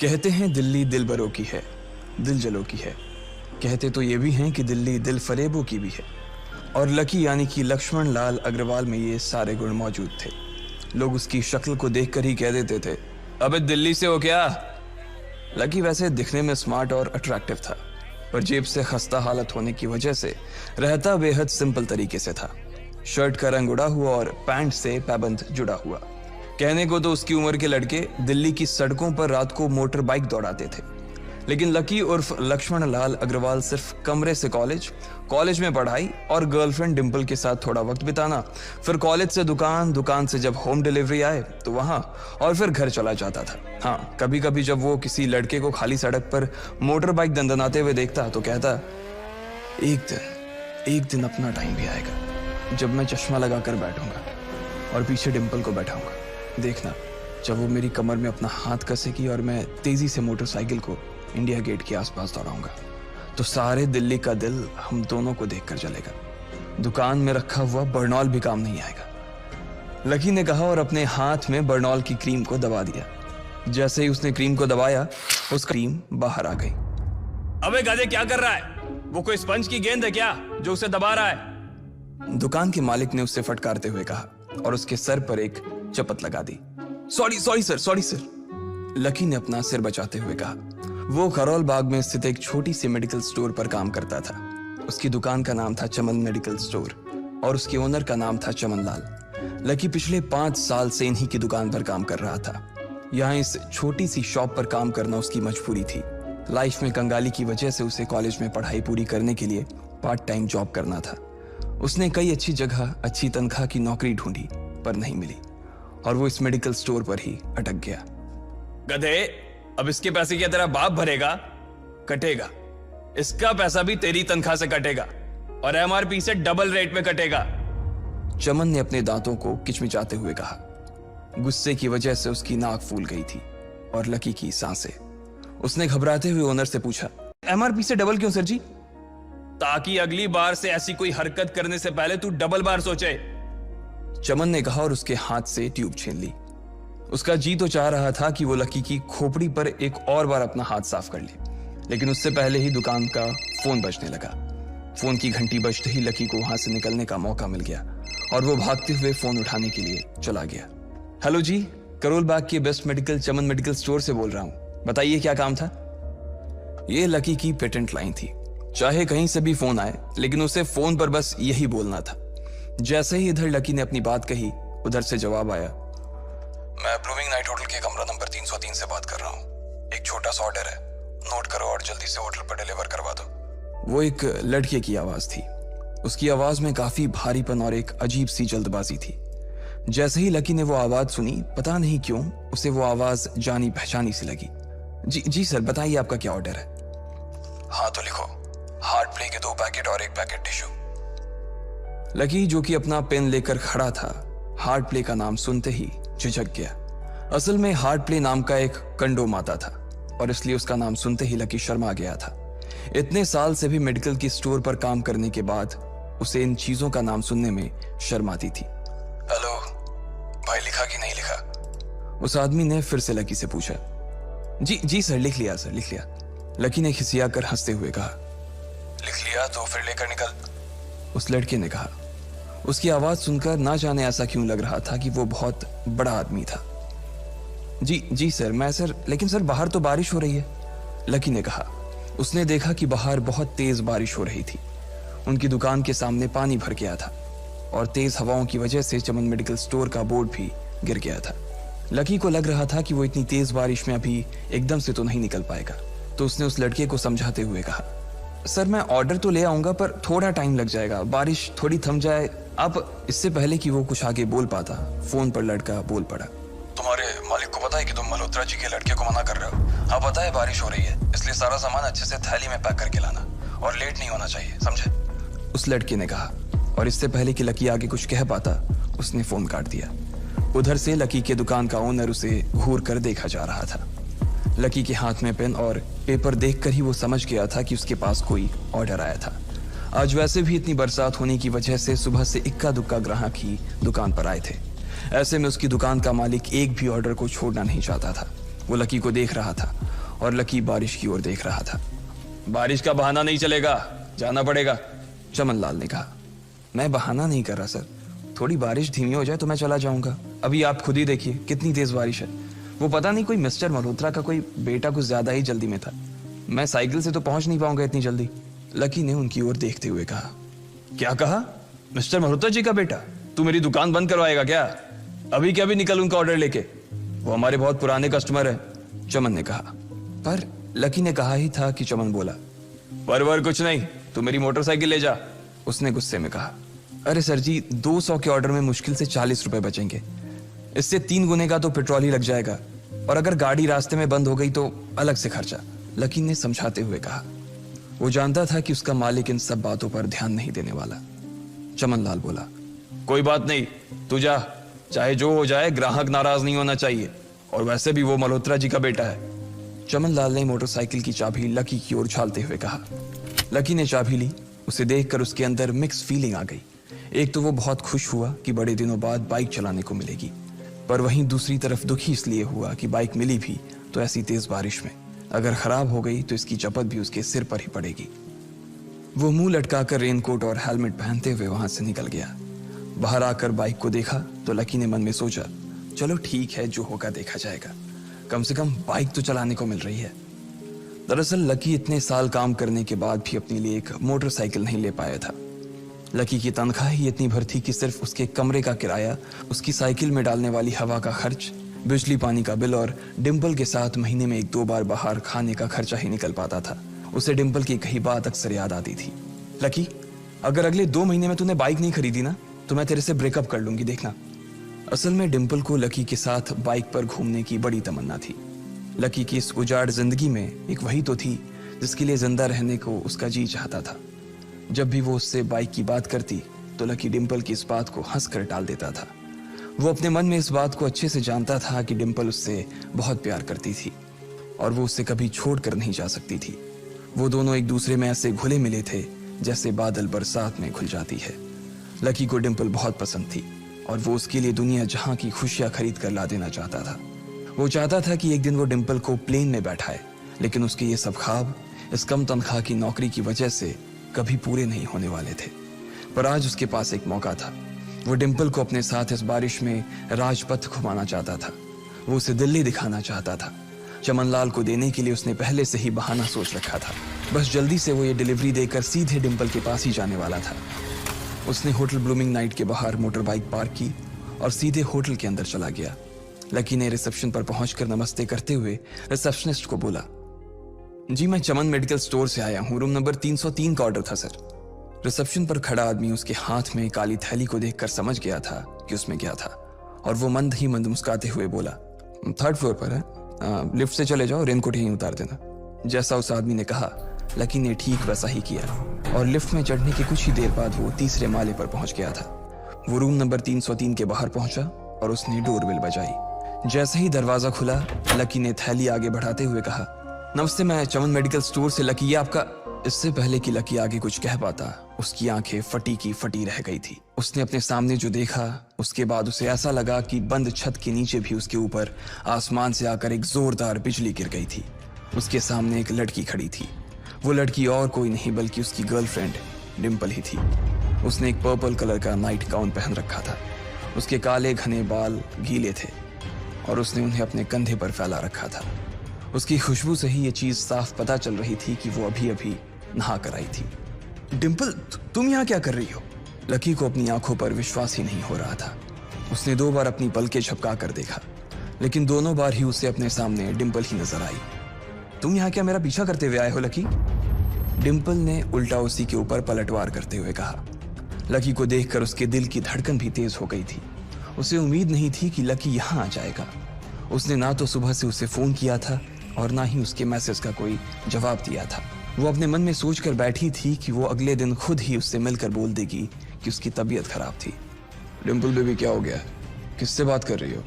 कहते हैं दिल्ली दिल बरों की है, दिल जलों की है। कहते तो ये भी हैं कि दिल्ली दिल फरेबों की भी है। और लकी यानी कि लक्ष्मण लाल अग्रवाल में ये सारे गुण मौजूद थे। लोग उसकी शक्ल को देखकर ही कह देते थे, अबे दिल्ली से हो क्या। लकी वैसे दिखने में स्मार्ट और अट्रैक्टिव था, पर जेब से खस्ता हालत होने की वजह से रहता बेहद सिंपल तरीके से था। शर्ट का रंग उड़ा हुआ और पैंट से पैबंद जुड़ा हुआ। कहने को तो उसकी उम्र के लड़के दिल्ली की सड़कों पर रात को मोटर बाइक दौड़ाते थे, लेकिन लकी उर्फ लक्ष्मण लाल अग्रवाल सिर्फ कमरे से कॉलेज में पढ़ाई और गर्लफ्रेंड डिंपल के साथ थोड़ा वक्त बिताना, फिर कॉलेज से दुकान, दुकान से जब होम डिलीवरी आए तो वहां, और फिर घर चला जाता था। हाँ, कभी कभी जब वो किसी लड़के को खाली सड़क पर मोटर बाइक दंदनाते हुए देखता तो कहता, एक दिन अपना टाइम भी आएगा जब मैं चश्मा लगाकर बैठूंगा और पीछे डिंपल को बैठाऊंगा। देखना, जब वो मेरी कमर में अपना हाथ कसेगी और मैं तेजी से मोटरसाइकिल को इंडिया गेट के आसपास दौड़ाऊंगा तो सारे दिल्ली का दिल हम दोनों को देखकर जलेगा। दुकान में रखा हुआ बर्नॉल भी काम नहीं आएगा। लकी ने कहा और अपने हाथ में बर्नॉल की क्रीम को दबा दिया। जैसे ही उसने क्रीम को दबाया, उसका क्रीम बाहर आ गई। अबे गाधे, क्या कर रहा है? वो कोई स्पंज की गेंद है क्या जो उसे दबा रहा है? दुकान के मालिक ने उससे फटकारते हुए कहा और उसके सर पर एक चपत लगा दी। Sorry sir. लकी ने अपना सिर बचाते हुए कहा। वो खरौल बाग में स्थित एक छोटी सी मेडिकल स्टोर पर काम करता था। उसकी दुकान का नाम था चमन मेडिकल स्टोर और उसके ओनर का नाम था चमन लाल। लकी पिछले 5 साल से इन्हीं की दुकान पर काम कर रहा था। यहाँ इस छोटी सी शॉप पर काम करना उसकी मजबूरी थी। लाइफ में कंगाली की वजह से उसे कॉलेज में पढ़ाई पूरी करने के लिए पार्ट टाइम जॉब करना था। उसने कई अच्छी जगह अच्छी तनख्वाह की नौकरी ढूंढी पर नहीं मिली और वो इस मेडिकल स्टोर पर ही अटक गया। गधे, अब इसके पैसे क्या तेरा बाप भरेगा? कटेगा। इसका पैसा भी तेरी तनख्वाह से कटेगा और एमआरपी से डबल रेट में कटेगा। चमन ने अपने दांतों को किचमिचाते हुए कहा। गुस्से की वजह से उसकी नाक फूल गई थी और लकी की सांसें। उसने घबराते हुए ओनर से पूछा, एमआरपी से डबल क्यों सर जी? ताकि अगली बार से ऐसी कोई हरकत करने से पहले तू डबल बार सोचे, चमन ने कहा और उसके हाथ से ट्यूब छीन ली। उसका जी तो चाह रहा था कि वो लकी की खोपड़ी पर एक और बार अपना हाथ साफ कर ले, लेकिन उससे पहले ही दुकान का फोन बजने लगा। फोन की घंटी बजते ही लकी को वहां से निकलने का मौका मिल गया और वो भागते हुए फोन उठाने के लिए चला गया। हेलो जी, करोल बाग के बेस्ट मेडिकल चमन मेडिकल स्टोर से बोल रहा हूँ, बताइए क्या काम था? ये लकी की पेटेंट लाइन थी। चाहे कहीं से भी फोन आए, लेकिन उसे फोन पर बस यही बोलना था। जैसे ही इधर लकी ने अपनी बात कही, उधर से जवाब आया, मैं ब्लूमिंग नाइट होटल के कमरा नंबर 303 से बात कर रहा हूँ। एक छोटा सा ऑर्डर है, नोट करो और जल्दी से होटल पर डिलीवर करवा दो। वो एक लड़के की आवाज थी। उसकी आवाज में काफी भारीपन और एक अजीब सी जल्दबाजी थी। जैसे ही लकी ने वो आवाज सुनी, पता नहीं क्यों उसे वो आवाज जानी पहचानी सी लगी। जी सर, बताइए आपका क्या ऑर्डर है? हाँ तो लिखो, हार्ट प्ले के 2 पैकेट और 1 पैकेट टिश्यू। लकी, जो कि अपना पेन लेकर खड़ा था, हार्ट प्ले का नाम सुनते ही झिझक गया। असल में हार्ट प्ले नाम का एक कंडोम आता था और इसलिए उसका नाम सुनते ही लकी शर्मा गया था। इतने साल से भी मेडिकल की स्टोर पर काम करने के बाद उसे इन चीजों का नाम सुनने में शर्म आती थी। हेलो भाई, लिखा कि नहीं लिखा? उस आदमी ने फिर से लकी से पूछा। जी सर, लिख लिया सर, लिख लिया। लकी ने खिसिया कर हंसते हुए कहा। लिख लिया तो फिर लेकर निकल, उस लड़के ने कहा। उसकी आवाज सुनकर ना जाने ऐसा क्यों लग रहा था कि वो बहुत बड़ा आदमी था। जी सर, मैं सर, लेकिन सर बाहर तो बारिश हो रही है, लकी ने कहा। उसने देखा कि बाहर बहुत तेज बारिश हो रही थी। उनकी दुकान के सामने पानी भर गया था और तेज हवाओं की वजह से चमन मेडिकल स्टोर का बोर्ड भी गिर गया था। लकी को लग रहा था कि वो इतनी तेज बारिश में अभी एकदम से तो नहीं निकल पाएगा, तो उसने उस लड़के को समझाते हुए कहा, सर मैं ऑर्डर तो ले आऊंगा पर थोड़ा टाइम लग जाएगा, बारिश थोड़ी थम जाए आप। इससे पहले कि वो कुछ आगे बोल पाता, फोन पर लड़का बोल पड़ा। तुम्हारे मालिक को पता है कि तुम मल्होत्रा जी के लड़के को मना कर रहे हो? हाँ पता है, बारिश हो रही है, इसलिए सारा सामान अच्छे से थैली में पैक करके लाना और लेट नहीं होना चाहिए, समझे? उस लड़के ने कहा और इससे पहले कि लकी आगे कुछ कह पाता, उसने फोन काट दिया। उधर से लकी के दुकान का ओनर उसे घूर कर देखा जा रहा था। लकी के हाथ में पेन और पेपर देखकर ही वो समझ गया था कि उसके पास कोई ऑर्डर आया था। आज वैसे भी इतनी बरसात होने की वजह से सुबह से इक्का दुक्का ग्राहक ही दुकान पर आए थे। ऐसे में उसकी दुकान का मालिक एक भी ऑर्डर को छोड़ना नहीं चाहता था। वो लकी को देख रहा था और लकी बारिश की ओर देख रहा था। बारिश का बहाना नहीं चलेगा, जाना पड़ेगा, चमन लाल ने कहा। मैं बहाना नहीं कर रहा सर, थोड़ी बारिश धीमी हो जाए तो मैं चला जाऊंगा। अभी आप खुद ही देखिए कितनी तेज बारिश है। वो पता नहीं कोई मिस्टर मल्होत्रा का कोई बेटा कुछ ज्यादा ही जल्दी में था, मैं साइकिल से तो पहुंच नहीं पाऊंगा इतनी जल्दी। लकी ने उनकी ओर देखते हुए कहा। क्या कहा? मिस्टर मल्होत्रा जी का बेटा? तू मेरी दुकान बंद करवाएगा क्या? अभी क्या भी निकल उनका ऑर्डर लेके, वो हमारे बहुत पुराने कस्टमर है, चमन ने कहा। पर लकी ने कहा ही था कि चमन बोला। पर कुछ नहीं, तू मेरी मोटरसाइकिल ले जा, उसने गुस्से में कहा। अरे सर जी, 200 के ऑर्डर में मुश्किल से 40 रुपए बचेंगे, इससे 3 गुने का तो पेट्रोल ही लग जाएगा, और अगर गाड़ी रास्ते में बंद हो गई तो अलग से खर्चा, लकी ने समझाते हुए कहा। वो जानता था कि उसका मालिक इन सब बातों पर ध्यान नहीं देने वाला। चमन लाल बोला। कोई बात नहीं, तू जा, चाहे जो हो जाए ग्राहक नाराज नहीं होना चाहिए, और वैसे भी वो मल्होत्रा जी का बेटा है। चमन लाल ने मोटरसाइकिल की चाबी लकी की ओर उछालते हुए कहा। लकी ने चाबी ली। उसे देखकर उसके अंदर मिक्स फीलिंग आ गई। एक तो वो बहुत खुश हुआ कि बड़े दिनों बाद बाइक चलाने को मिलेगी, पर वहीं दूसरी तरफ दुखी इसलिए हुआ कि बाइक मिली भी तो ऐसी तेज बारिश में, अगर खराब हो गई तो इसकी चपत भी उसके सिर पर ही पड़ेगी। वो मुंह लटकाकर रेनकोट और हेलमेट पहनते हुए वहां से निकल गया। बाहर आकर बाइक को देखा तो लकी ने मन में सोचा, चलो ठीक है, जो होगा देखा जाएगा, कम से कम बाइक तो चलाने को मिल रही है। दरअसल लकी इतने साल काम करने के बाद भी अपने लिए एक मोटरसाइकिल नहीं ले पाया था। लकी की तनख्वाह ही इतनी भर थी कि सिर्फ उसके कमरे का किराया, उसकी साइकिल में डालने वाली हवा का खर्च, बिजली पानी का बिल और डिम्पल के साथ महीने में 1-2 बार बाहर खाने का खर्चा ही निकल पाता था। उसे डिम्पल की कही बात अक्सर याद आती थी। लकी, अगर अगले 2 महीने में तूने बाइक नहीं खरीदी ना तो मैं तेरे से ब्रेकअप कर लूंगी, देखना। असल में डिम्पल को लकी के साथ बाइक पर घूमने की बड़ी तमन्ना थी। लकी की इस उजाड़ जिंदगी में एक वही तो थी जिसके लिए जिंदा रहने को उसका जी चाहता था। जब भी वो उससे बाइक की बात करती तो लकी डिम्पल की इस बात को हंसकर टाल देता था। वो अपने मन में इस बात को अच्छे से जानता था कि डिम्पल उससे बहुत प्यार करती थी और वो उससे कभी छोड़ कर नहीं जा सकती थी। वो दोनों एक दूसरे में ऐसे घुले मिले थे जैसे बादल बरसात में घुल जाती है। लकी को डिम्पल बहुत पसंद थी और वो उसके लिए दुनिया जहां की खुशियां खरीद कर ला देना चाहता था। वो चाहता था कि एक दिन वो डिम्पल को प्लेन में बैठाए, लेकिन उसके ये सब ख्वाब इस कम तनख्वाह की नौकरी की वजह से कभी पूरे नहीं होने वाले थे। पर आज उसके पास एक मौका था। वो डिम्पल को अपने साथ इस बारिश में राजपथ घुमाना चाहता था। वो उसे दिल्ली दिखाना चाहता था। चमन लाल को देने के लिए उसने पहले से ही बहाना सोच रखा था। बस जल्दी से वो ये डिलीवरी देकर सीधे डिम्पल के पास ही जाने वाला था। उसने होटल ब्लूमिंग नाइट के बाहर मोटर बाइक पार्क की और सीधे होटल के अंदर चला गया। लकी ने रिसेप्शन पर पहुंचकर नमस्ते करते हुए रिसेप्शनिस्ट को बोला, जी मैं चमन मेडिकल स्टोर से आया हूं, रूम नंबर 303 का ऑर्डर था सर। रिसेप्शन पर खड़ा आदमी उसके हाथ में काली थैली को देखकर समझ गया था कि उसमें क्या था और वो मंद ही मंद मुस्कुराते हुए बोला, 3rd फ्लोर पर है, लिफ्ट से चले जाओ, रेनकोट यहीं उतार देना। जैसा उस आदमी ने कहा लकी ने ठीक वैसा ही किया और लिफ्ट में चढ़ने के कुछ ही देर बाद वो 3रे माले पर पहुंच गया था। वो रूम नंबर 303 के बाहर पहुंचा और उसने डोरबेल बजाई। जैसे ही दरवाजा खुला लकी ने थैली आगे बढ़ाते हुए कहा, नमस्ते, मैं चमन मेडिकल स्टोर से लकी, ये आपका। इससे पहले कि लकी आगे कुछ कह पाता उसकी आंखें फटी की फटी रह गई थी। उसने अपने सामने जो देखा उसके बाद उसे ऐसा लगा कि बंद छत के नीचे भी उसके ऊपर आसमान से आकर एक जोरदार बिजली गिर गई थी। उसके सामने एक लड़की खड़ी थी। वो लड़की और कोई नहीं बल्कि उसकी गर्लफ्रेंड डिम्पल ही थी। उसने एक पर्पल कलर का नाइट गाउन पहन रखा था। उसके काले घने बाल गीले थे और उसने उन्हें अपने कंधे पर फैला रखा था। उसकी खुशबू से ही ये चीज साफ पता चल रही थी कि वो अभी अभी नहा कर आई थी। डिम्पल, तुम यहाँ क्या कर रही हो? लकी को अपनी आंखों पर विश्वास ही नहीं हो रहा था। उसने 2 बार अपनी पलकें झपका कर देखा, लेकिन दोनों बार ही उसे अपने सामने डिम्पल ही नजर आई। तुम यहाँ क्या मेरा पीछा करते हुए आए हो लकी? डिम्पल ने उल्टा उसी के ऊपर पलटवार करते हुए कहा। लकी को देखकर उसके दिल की धड़कन भी तेज हो गई थी। उसे उम्मीद नहीं थी कि लकी यहाँ आ जाएगा। उसने ना तो सुबह से उसे फोन किया था और ना ही उसके मैसेज का कोई जवाब दिया था। वो अपने मन में सोचकर बैठी थी कि वो अगले दिन खुद ही उससे मिलकर बोल देगी कि उसकी तबीयत खराब थी। डिम्पल बेबी, क्या हो गया? किससे बात कर रही हो?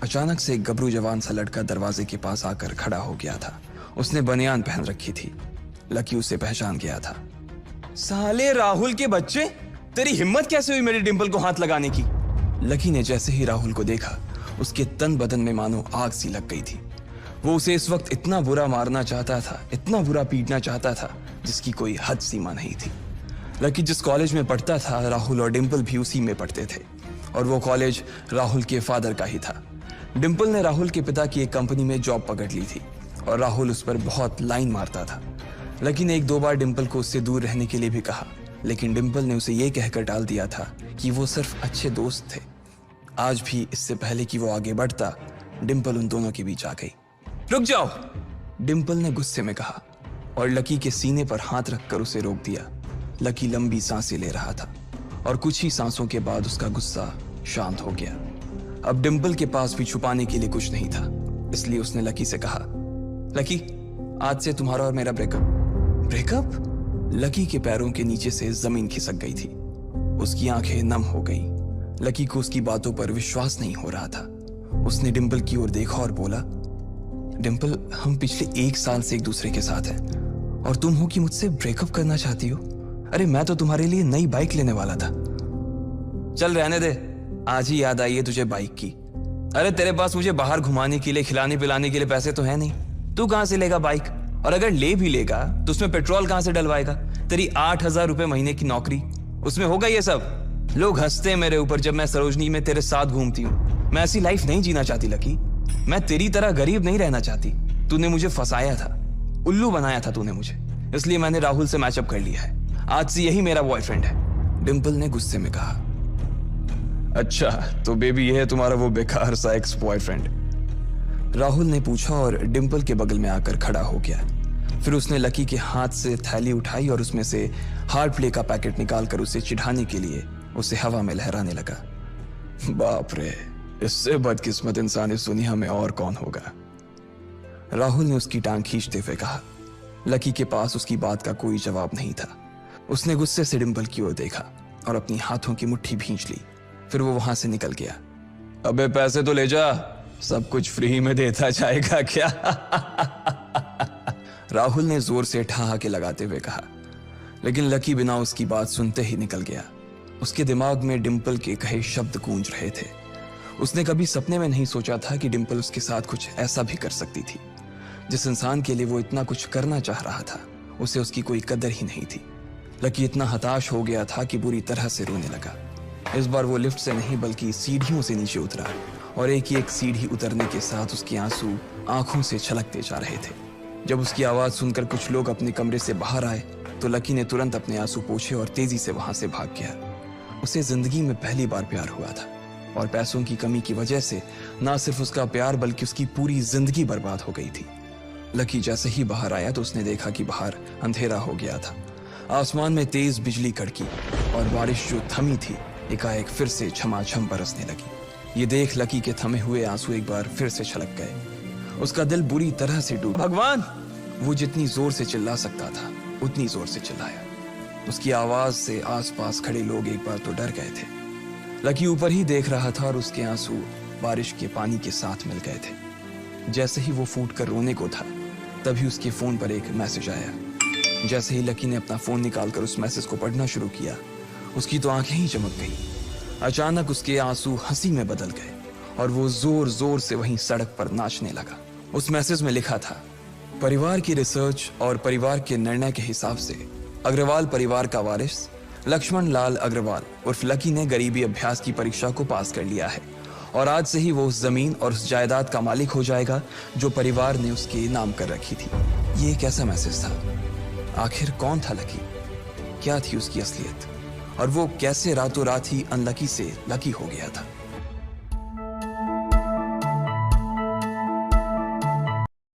अचानक से एक गबरू जवान सा लड़का दरवाजे के पास आकर खड़ा हो गया था। उसने बनियान पहन रखी थी। लकी उसे पहचान गया था। साले राहुल के बच्चे, तेरी हिम्मत कैसे हुई मेरी डिम्पल को हाथ लगाने की? लकी ने जैसे ही राहुल को देखा उसके तन बदन में मानो आग सी लग गई थी। वो उसे इस वक्त इतना बुरा मारना चाहता था, इतना बुरा पीटना चाहता था, जिसकी कोई हद सीमा नहीं थी। लकी जिस कॉलेज में पढ़ता था, राहुल और डिंपल भी उसी में पढ़ते थे, और वो कॉलेज राहुल के फादर का ही था। डिंपल ने राहुल के पिता की एक कंपनी में जॉब पकड़ ली थी और राहुल उस पर बहुत लाइन मारता था। लकी ने एक दो बार डिंपल को उससे दूर रहने के लिए भी कहा, लेकिन डिंपल ने उसे ये कहकर टाल दिया था कि वो सिर्फ अच्छे दोस्त थे। आज भी इससे पहले कि वो आगे बढ़ता, डिंपल उन दोनों के बीच आ गई। रुक जाओ, डिंपल ने गुस्से में कहा और लकी के सीने पर हाथ रखकर उसे रोक दिया। लकी लंबी सांसें ले रहा था और कुछ ही सांसों के बाद उसका गुस्सा शांत हो गया। अब डिंपल के पास भी छुपाने के लिए कुछ नहीं था, इसलिए उसने लकी से कहा, लकी, आज से तुम्हारा और मेरा ब्रेकअप। ब्रेकअप? लकी के पैरों के नीचे से जमीन खिसक गई थी। उसकी आंखें नम हो गईं। लकी को उसकी बातों पर विश्वास नहीं हो रहा था। उसने डिंपल की ओर देखा और बोला, डिंपल, हम पिछले 1 साल से एक दूसरे के साथ हैं और तुम हो कि मुझसे ब्रेकअप करना चाहती हो? अरे मैं तो तुम्हारे लिए नई बाइक लेने वाला था। चल रहने दे, आज ही याद आई है तुझे बाइक की। अरे तेरे पास मुझे बाहर घुमाने के लिए, खिलाने पिलाने के लिए पैसे तो है नहीं। तू कहां से लेगा बाइक? और अगर ले भी लेगा तो उसमें पेट्रोल कहां से डलवाएगा? तेरी 8,000 रुपए महीने की नौकरी, उसमें होगा ये सब? लोग हंसते हैं मेरे ऊपर जब मैं सरोजनी में तेरे साथ घूमती हूँ। मैं ऐसी लाइफ नहीं जीना चाहती लकी। मैं तेरी तरह गरीब नहीं रहना चाहती। तूने मुझे फंसाया था, उल्लू बनाया था तूने मुझे, इसलिए मैंने राहुल से मैचअप कर लिया है। आज से यही मेरा बॉयफ्रेंड है, डिंपल ने गुस्से में कहा। अच्छा, तो बेबी ये है तुम्हारा वो बेकार सा एक्स बॉयफ्रेंड? राहुल ने पूछा और डिंपल के बगल में आकर खड़ा हो गया। फिर उसने लकी के हाथ से थैली उठाई और उसमें से हार्ड प्ले का पैकेट निकालकर उसे चिढ़ाने के लिए उसे हवा में लहराने लगा। बाप रे, इससे बदकिस्मत इंसान इस दुनिया में और कौन होगा? राहुल ने उसकी टांग खींचते हुए कहा। लकी के पास उसकी बात का कोई जवाब नहीं था। उसने गुस्से से डिंपल की ओर देखा और अपनी हाथों की मुट्ठी भींच ली। फिर वो वहां से निकल गया। अबे पैसे तो ले जा, सब कुछ फ्री में देता जाएगा क्या? राहुल ने जोर से ठहाके लगाते हुए कहा, लेकिन लकी बिना उसकी बात सुनते ही निकल गया। उसके दिमाग में डिंपल के कहे शब्द गूंज रहे थे। उसने कभी सपने में नहीं सोचा था कि डिंपल उसके साथ कुछ ऐसा भी कर सकती थी। जिस इंसान के लिए वो इतना कुछ करना चाह रहा था, उसे उसकी कोई कदर ही नहीं थी। लकी इतना हताश हो गया था कि बुरी तरह से रोने लगा। इस बार वो लिफ्ट से नहीं बल्कि सीढ़ियों से नीचे उतरा और एक सीढ़ी उतरने के साथ उसके आंसू आंखों से छलकते जा रहे थे। जब उसकी आवाज सुनकर कुछ लोग अपने कमरे से बाहर आए तो लकी ने तुरंत अपने आंसू पोंछे और तेजी से वहां से भाग गया। उसे जिंदगी में पहली बार प्यार हुआ था और पैसों की कमी की वजह से ना सिर्फ उसका प्यार बल्कि उसकी पूरी जिंदगी बर्बाद हो गई थी। लकी जैसे ही बाहर आया तो उसने देखा कि बाहर अंधेरा हो गया था। आसमान में तेज बिजली कड़की और बारिश जो थमी थी एकाएक फिर से झमाझम बरसने लगी। ये देख लकी के थमे हुए आंसू एक बार फिर से छलक गए। उसका दिल बुरी तरह से डूबा। भगवान! वो जितनी जोर से चिल्ला सकता था उतनी जोर से चिल्लाया। उसकी आवाज से आसपास खड़े लोग एक बार तो डर गए थे। लकी ऊपर ही देख रहा था और उसके आंसू बारिश के पानी के साथ मिल गए थे। जैसे ही वो फूट कर रोने को था तभी उसके फोन पर एक मैसेज आया। जैसे ही लकी ने अपना फोन निकालकर उस मैसेज को पढ़ना शुरू किया, उसकी तो आंखें ही चमक गई। अचानक उसके आंसू हंसी में बदल गए और वो जोर जोर से वहीं सड़क पर नाचने लगा। उस मैसेज में लिखा था, परिवार की रिसर्च और परिवार के निर्णय के हिसाब से अग्रवाल परिवार का वारिस लक्ष्मण लाल अग्रवाल उर्फ लकी ने गरीबी अभ्यास की परीक्षा को पास कर लिया है और आज से ही वो उस जमीन और उस जायदाद का मालिक हो जाएगा जो परिवार ने उसके नाम कर रखी थी। ये एक ऐसा मैसेज था। आखिर कौन था लकी? क्या थी उसकी असलियत? और वो कैसे रातों रात ही अनलकी से लकी हो गया था?